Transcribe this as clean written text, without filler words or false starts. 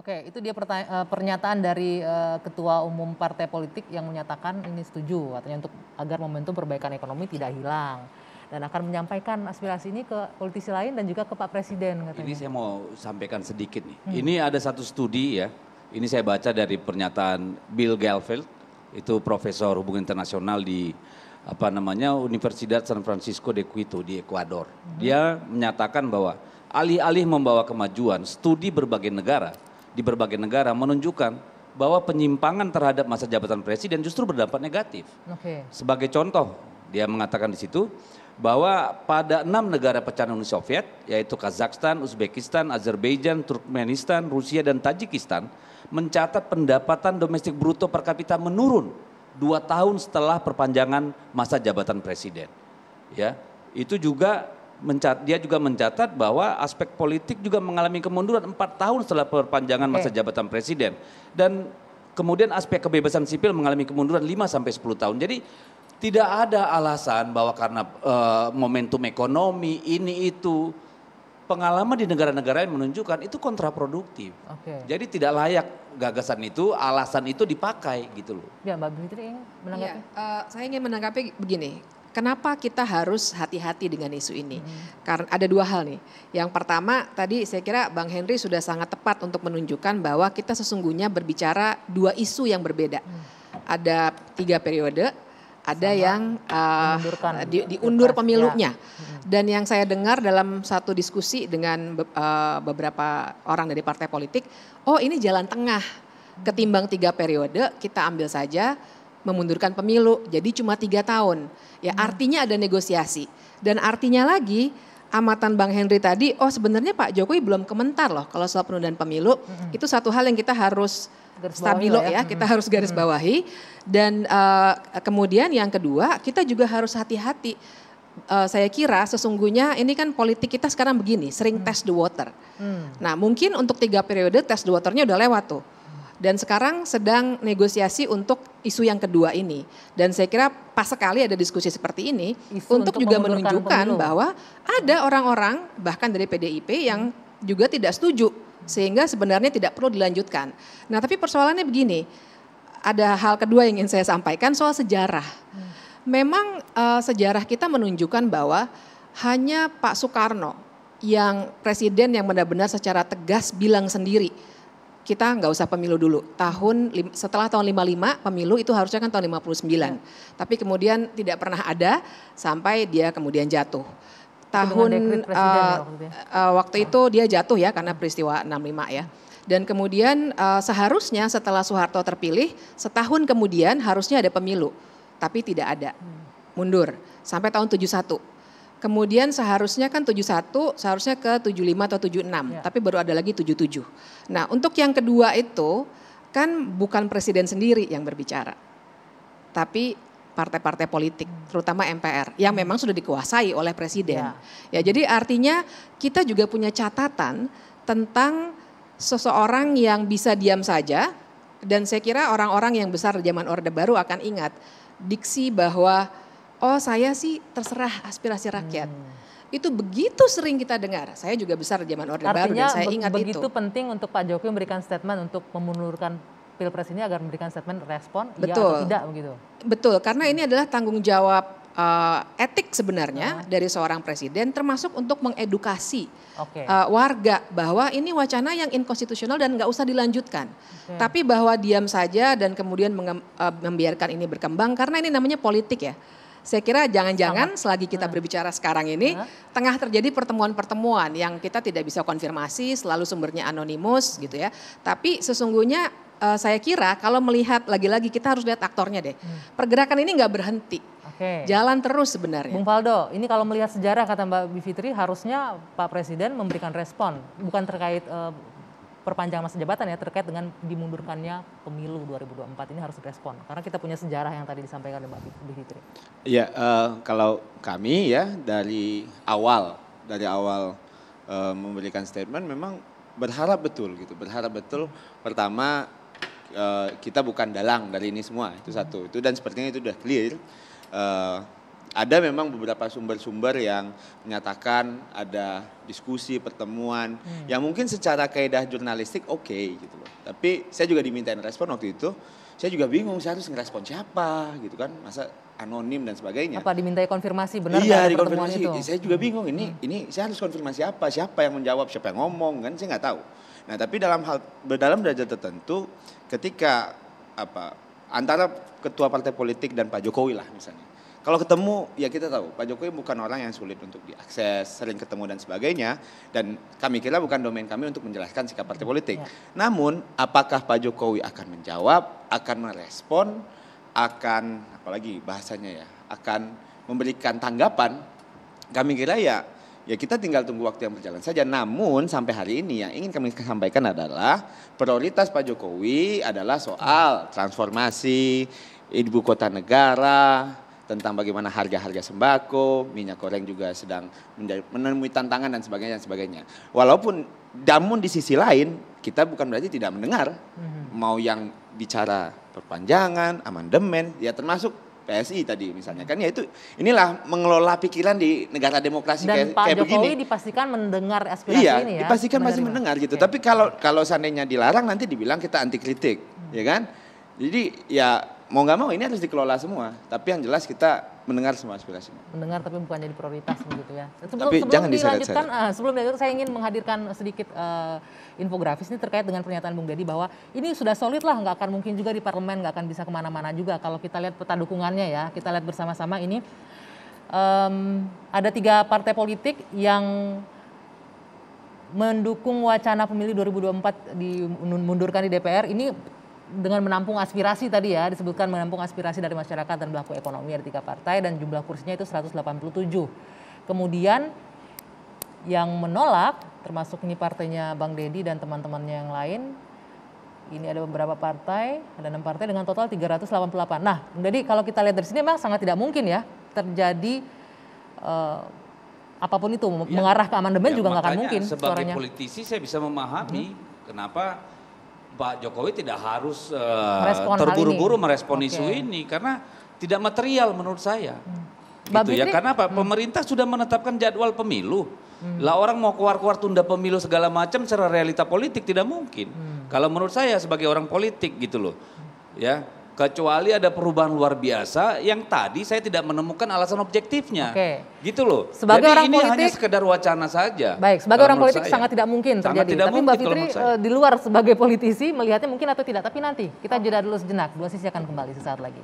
Oke, itu dia pernyataan dari Ketua Umum Partai Politik yang menyatakan ini setuju katanya untuk agar momentum perbaikan ekonomi tidak hilang. Dan akan menyampaikan aspirasi ini ke politisi lain dan juga ke Pak Presiden katanya. Ini saya mau sampaikan sedikit nih. Ini ada satu studi ya, ini saya baca dari pernyataan Bill Galfeld, itu profesor hubungan internasional di Universidad San Francisco de Quito di Ekuador. Dia menyatakan bahwa alih-alih membawa kemajuan, studi di berbagai negara menunjukkan bahwa penyimpangan terhadap masa jabatan presiden justru berdampak negatif. Sebagai contoh, dia mengatakan di situ bahwa pada 6 negara pecahan Uni Soviet, yaitu Kazakhstan, Uzbekistan, Azerbaijan, Turkmenistan, Rusia, dan Tajikistan, mencatat pendapatan domestik bruto per kapita menurun 2 tahun setelah perpanjangan masa jabatan presiden. Ya, itu juga dia juga mencatat bahwa aspek politik juga mengalami kemunduran 4 tahun setelah perpanjangan masa jabatan presiden. Dan kemudian aspek kebebasan sipil mengalami kemunduran 5 sampai 10 tahun. Jadi tidak ada alasan bahwa karena momentum ekonomi ini itu, pengalaman di negara-negara yang menunjukkan itu kontraproduktif. Jadi tidak layak gagasan itu, alasan itu dipakai gitu loh. Ya, Mbak Bivitri ingin menanggapi? Ya, saya ingin menanggapi begini. Kenapa kita harus hati-hati dengan isu ini? Karena ada 2 hal nih. Yang pertama tadi saya kira Bang Henry sudah sangat tepat untuk menunjukkan bahwa kita sesungguhnya berbicara 2 isu yang berbeda. Ada 3 periode. Ada yang diundur pemilunya. Dan yang saya dengar dalam satu diskusi dengan beberapa orang dari partai politik, oh ini jalan tengah. Ketimbang 3 periode, kita ambil saja memundurkan pemilu, jadi cuma 3 tahun. Ya artinya ada negosiasi. Dan artinya lagi, amatan Bang Henry tadi, oh sebenarnya Pak Jokowi belum komentar loh kalau soal penundaan pemilu. Itu satu hal yang kita harus stabilo ya, kita harus garis bawahi. Dan kemudian yang kedua, kita juga harus hati-hati. Saya kira sesungguhnya ini kan politik kita sekarang begini, sering test the water. Nah mungkin untuk 3 periode test the waternya udah lewat tuh. Dan sekarang sedang negosiasi untuk isu yang kedua ini. Dan saya kira pas sekali ada diskusi seperti ini untuk juga menunjukkan bahwa ada orang-orang bahkan dari PDIP yang juga tidak setuju. Sehingga sebenarnya tidak perlu dilanjutkan. Nah tapi persoalannya begini, ada hal kedua yang ingin saya sampaikan soal sejarah. Memang sejarah kita menunjukkan bahwa hanya Pak Soekarno yang presiden yang benar-benar secara tegas bilang sendiri, kita nggak usah pemilu dulu. Setelah tahun 55 pemilu itu harusnya kan tahun 59. Tapi kemudian tidak pernah ada sampai dia kemudian jatuh. Waktu itu dia jatuh ya karena peristiwa 65 ya. Dan kemudian seharusnya setelah Soeharto terpilih, setahun kemudian harusnya ada pemilu. Tapi tidak ada, mundur sampai tahun 71. Kemudian seharusnya kan 71, seharusnya ke 75 atau 76, tapi baru ada lagi 77. Nah untuk yang kedua itu kan bukan presiden sendiri yang berbicara. Tapi partai-partai politik, terutama MPR, yang memang sudah dikuasai oleh presiden. Ya, jadi artinya kita juga punya catatan tentang seseorang yang bisa diam saja, dan saya kira orang-orang yang besar zaman Orde Baru akan ingat diksi bahwa oh saya sih terserah aspirasi rakyat. Itu begitu sering kita dengar. Saya juga besar zaman Orde Baru dan saya ingat itu. Begitu penting untuk Pak Jokowi memberikan statement untuk memundurkan Pilpres ini agar memberikan statement respon iya atau tidak begitu. Betul, karena ini adalah tanggung jawab etik sebenarnya dari seorang presiden, termasuk untuk mengedukasi warga bahwa ini wacana yang inkonstitusional dan nggak usah dilanjutkan. Tapi bahwa diam saja dan kemudian membiarkan ini berkembang karena ini namanya politik ya. Saya kira jangan-jangan selagi kita berbicara sekarang ini tengah terjadi pertemuan-pertemuan yang kita tidak bisa konfirmasi, selalu sumbernya anonimus gitu ya. Tapi sesungguhnya saya kira kalau melihat lagi-lagi kita harus lihat aktornya deh. Pergerakan ini nggak berhenti, jalan terus sebenarnya. Bung Faldo, ini kalau melihat sejarah kata Mbak Bivitri harusnya Pak Presiden memberikan respon, bukan terkait perpanjangan masa jabatan ya, terkait dengan dimundurkannya pemilu 2024 ini harus respon. Karena kita punya sejarah yang tadi disampaikan oleh Mbak Bivitri. Ya, kalau kami ya dari awal memberikan statement memang berharap betul gitu, pertama kita bukan dalang dari ini semua, itu satu, itu dan sepertinya itu sudah clear. Ada memang beberapa sumber-sumber yang menyatakan ada diskusi, pertemuan, yang mungkin secara kaedah jurnalistik oke gitu loh. Tapi saya juga dimintain respon waktu itu, saya juga bingung saya harus ngerespon siapa gitu kan, masa anonim dan sebagainya. Apa dimintai konfirmasi benar Iya, nggak ada pertemuan dikonfirmasi. itu? Saya juga bingung ini saya harus konfirmasi apa, siapa yang menjawab, siapa yang ngomong kan saya nggak tahu. Nah, tapi dalam derajat tertentu ketika antara ketua partai politik dan Pak Jokowi lah misalnya. Kalau ketemu ya kita tahu Pak Jokowi bukan orang yang sulit untuk diakses, sering ketemu dan sebagainya, dan kami kira bukan domain kami untuk menjelaskan sikap partai politik. Ya. Namun apakah Pak Jokowi akan menjawab, akan merespon, akan apalagi bahasanya ya, akan memberikan tanggapan, kami kira ya kita tinggal tunggu waktu yang berjalan saja. Namun sampai hari ini yang ingin kami sampaikan adalah prioritas Pak Jokowi adalah soal transformasi ibu kota negara, tentang bagaimana harga-harga sembako, minyak goreng juga sedang menemui tantangan dan sebagainya. Walaupun namun di sisi lain kita bukan berarti tidak mendengar mau yang bicara perpanjangan, amandemen, ya termasuk PSI tadi misalnya kan ya itu inilah mengelola pikiran di negara demokrasi dan kayak begini. Dan Pak Jokowi dipastikan mendengar aspirasi ini ya. Iya, dipastikan masih mendengar gitu. Okay. Tapi kalau seandainya dilarang nanti dibilang kita anti kritik, ya kan? Jadi ya mau nggak mau ini harus dikelola semua. Tapi yang jelas kita mendengar semua aspirasi. Mendengar tapi bukan jadi prioritas begitu ya. Tapi jangan dilanjutkan, sebelum dilanjutkan saya ingin menghadirkan sedikit infografis ini terkait dengan pernyataan Bung Deddy bahwa ini sudah solid lah, nggak akan mungkin juga di parlemen, nggak akan bisa kemana-mana juga. Kalau kita lihat peta dukungannya ya, kita lihat bersama-sama ini ada 3 partai politik yang mendukung wacana pemilu 2024 dimundurkan di DPR ini dengan menampung aspirasi tadi ya, disebutkan menampung aspirasi dari masyarakat dan pelaku ekonomi, ada 3 partai dan jumlah kursinya itu 187. Kemudian yang menolak termasuk ini partainya Bang Deddy dan teman-temannya yang lain, ini ada beberapa partai, ada 6 partai dengan total 388. Nah, Bang Deddy kalau kita lihat dari sini memang sangat tidak mungkin ya terjadi apapun itu mengarah ke amandemen juga nggak akan mungkin. Sebagai suaranya. Politisi saya bisa memahami kenapa Pak Jokowi tidak harus terburu-buru merespon isu ini karena tidak material menurut saya. Gitu ya, karena apa? Pemerintah sudah menetapkan jadwal pemilu. Lah orang mau keluar-keluar tunda pemilu segala macam secara realita politik tidak mungkin. Kalau menurut saya sebagai orang politik gitu loh. Ya, kecuali ada perubahan luar biasa yang tadi saya tidak menemukan alasan objektifnya. Gitu loh. Sebagai jadi orang ini politik, hanya sekedar wacana saja. Baik, sebagai orang politik sangat tidak mungkin terjadi. Tidak tapi mungkin, Mbak Fitri di luar sebagai politisi melihatnya mungkin atau tidak. Tapi nanti kita jeda dulu sejenak. Dua Sisi akan kembali sesaat lagi.